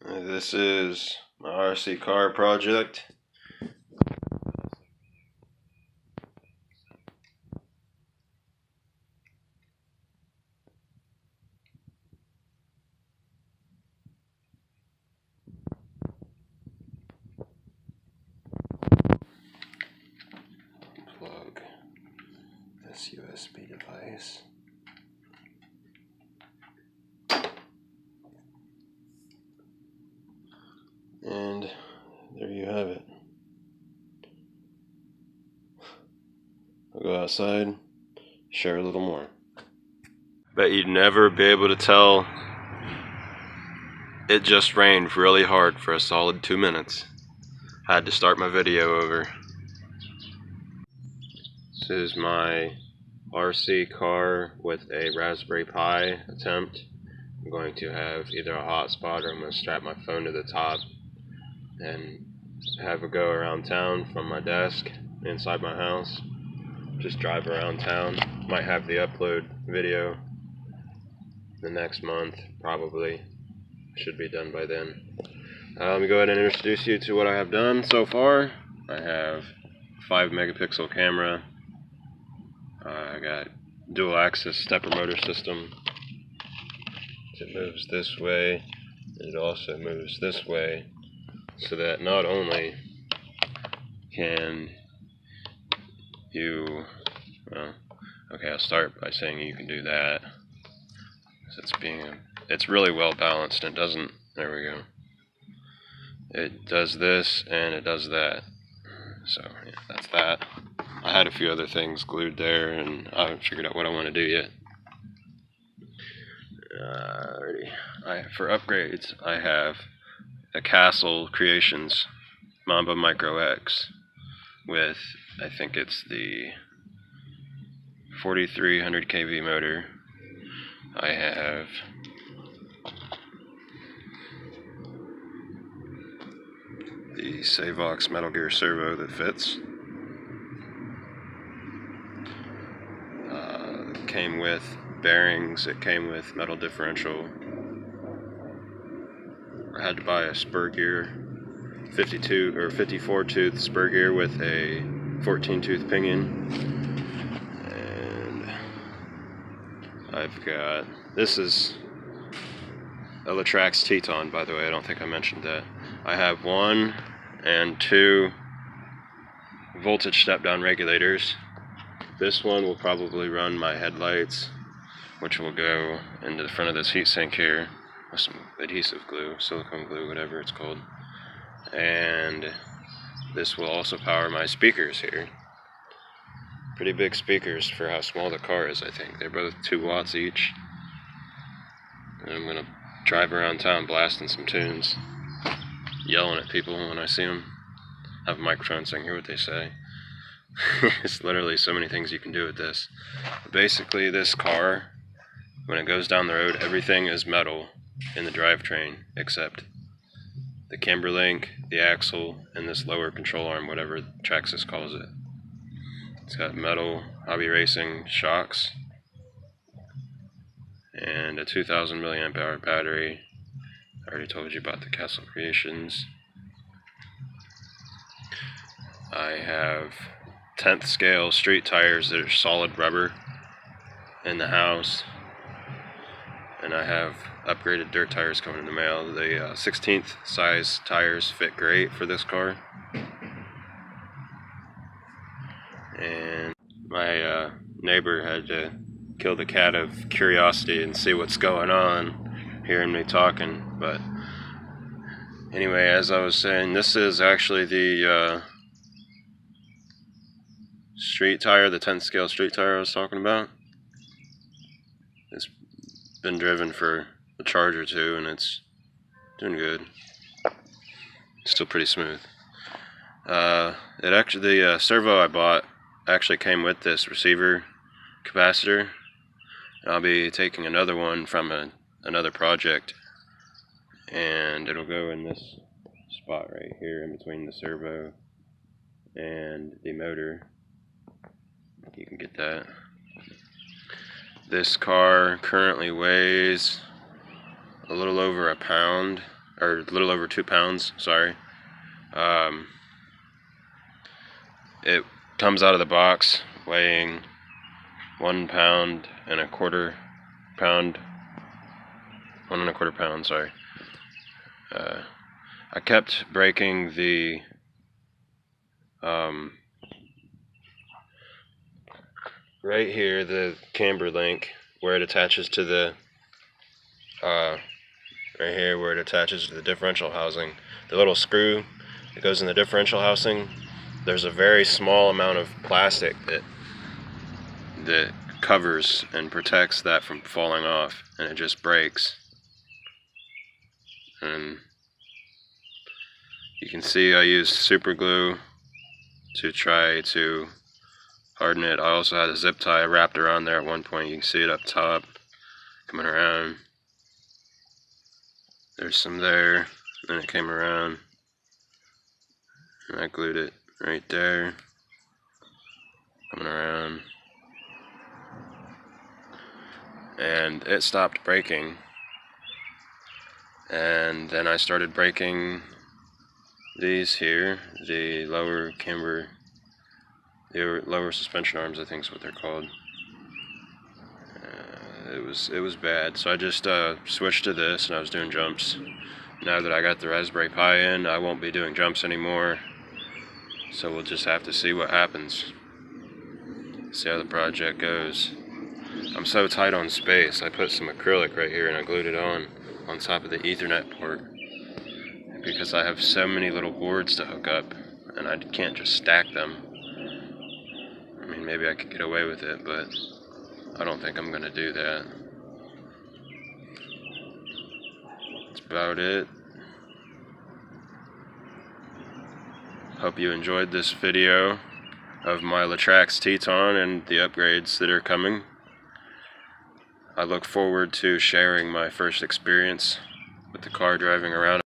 This is my RC car project. Plug this USB device. And there you have it. I'll go outside, share a little more. Bet you'd never be able to tell it just rained really hard for a solid 2 minutes. Had to start my video over. This is my RC car with a Raspberry Pi attempt. I'm going to have either a hotspot or I'm going to strap my phone to the top and have a go around town from my desk inside my house. Just drive around town. Might have the upload video the next month, probably. Should be done by then. Let me go ahead and introduce you to what I have done so far. I have a 5 megapixel camera. I got dual axis stepper motor system. It moves this way, and it also moves this way, so that not only can you, well, okay, I'll start by saying you can do that. It's really well balanced, and it doesn't, there we go. It does this, and it does that. So, yeah, that's that. I had a few other things glued there, and I haven't figured out what I want to do yet. For upgrades, I have a Castle Creations Mamba Micro X with, I think it's the 4300 kV motor. I have the Savox Metal Gear servo that fits. It came with bearings, it came with metal differential. I had to buy a spur gear, 52 or 54 tooth spur gear with a 14 tooth pinion. And I've got, this is a Latrax Teton, by the way, I don't think I mentioned that. I have 1 and 2 voltage step down regulators. This one will probably run my headlights, which will go into the front of this heatsink here with some adhesive glue, silicone glue, whatever it's called. And this will also power my speakers here. Pretty big speakers for how small the car is, I think. They're both 2 watts each. And I'm gonna drive around town blasting some tunes, yelling at people when I see them. I have a microphone so I can hear what they say. It's literally so many things you can do with this. Basically, this car, when it goes down the road, everything is metal in the drivetrain except the camber link, the axle, and this lower control arm, whatever Traxxas calls it. It's got metal hobby racing shocks and a 2000 milliamp hour battery. I already told you about the Castle Creations. I have 10th scale street tires that are solid rubber in the house, and I have upgraded dirt tires coming in the mail. The 16th size tires fit great for this car. And my neighbor had to kill the cat of curiosity and see what's going on, hearing me talking. But anyway, as I was saying, this is actually the street tire, the 10th scale street tire I was talking about. It's been driven for a charge or two and it's doing good. It's still pretty smooth. The servo I bought actually came with this receiver capacitor. And I'll be taking another one from another project, and it'll go in this spot right here in between the servo and the motor. You can get that. This car currently weighs a little over a pound. or a little over 2 pounds, sorry. It comes out of the box weighing 1.25 pounds, 1.25 pounds, sorry. I kept breaking the right here, the camber link where it attaches to the right here where it attaches to the differential housing. The little screw that goes in the differential housing, there's a very small amount of plastic that covers and protects that from falling off, and it just breaks. And you can see I used super glue to try to harden it. I also had a zip tie wrapped around there at one point. You can see it up top coming around. There's some there, then it came around, and I glued it right there, coming around, and it stopped breaking. And then I started breaking these here, the lower camber, the lower suspension arms, I think is what they're called. It was bad, so I just switched to this, and I was doing jumps. Now that I got the Raspberry Pi in, I won't be doing jumps anymore, so we'll just have to see what happens, see how the project goes. I'm so tight on space, I put some acrylic right here and I glued it on top of the Ethernet port, because I have so many little boards to hook up and I can't just stack them. I mean, maybe I could get away with it, but I don't think I'm gonna do that. That's about it. Hope you enjoyed this video of my Latrax Teton and the upgrades that are coming. I look forward to sharing my first experience with the car driving around.